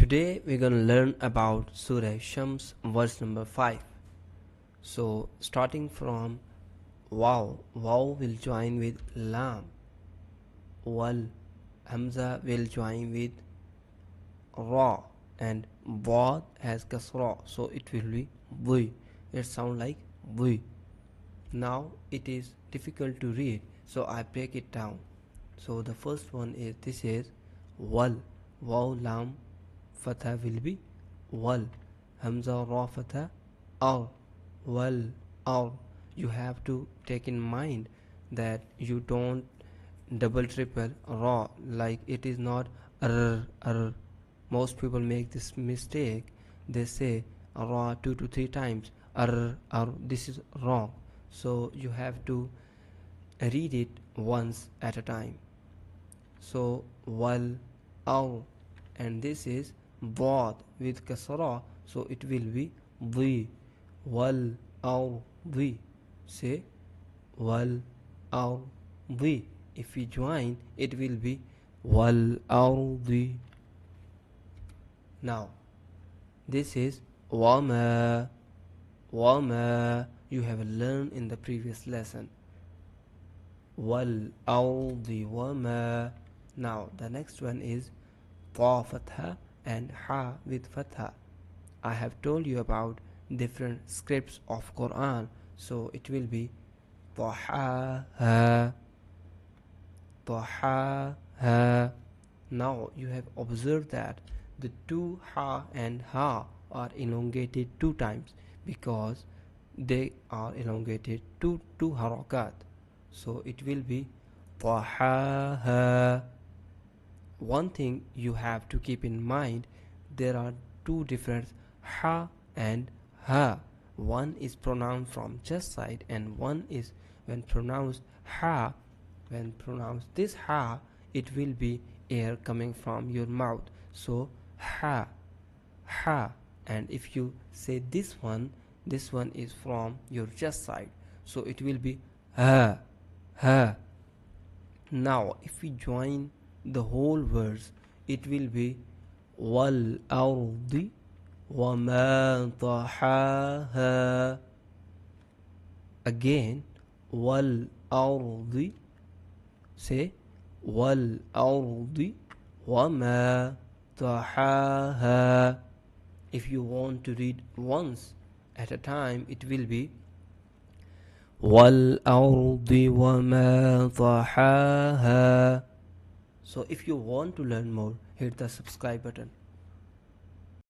Today we're going to learn about Surah Ash-Shams verse number 5. So starting from wow will join with lam, wal, Hamza will join with ra, and Bod has Kasra, so it will be V. It sounds like V. Now it is difficult to read, so I break it down. So the first one is this is wal, waw lam fatha will be wal, Hamza ra fatha al, wal al. You have to take in mind that you don't double triple ra, like it is not r. Most people make this mistake. They say ra 2 to 3 times r. This is wrong. So you have to read it once at a time. So wal al, and this is bod with kasra, so it will be v, wal al v. Say wal al v. If we join, it will be wal al v. Now this is wama. You have learned in the previous lesson. Wal ardi wama. Now the next one is ta fatha and ha with fatha. I have told you about different scripts of Quran, so it will be taha ha. Now you have observed that the two ha and ha are elongated 2 times because they are elongated to 2 harakat, so it will be taha. One thing you have to keep in mind, there are 2 different ha and ha. One is pronounced from chest side and one is when pronounced ha. When pronounced this ha, it will be air coming from your mouth, so ha. And if you say this one is from your chest side, so it will be ha. Now if we join the whole words, it will be wal ardi wa ma tahaha. Again wal ardi. Say wal ardi wa ma tahaha. If you want to read once at a time, it will be wal ardi wa ma tahaha. So if you want to learn more, hit the subscribe button.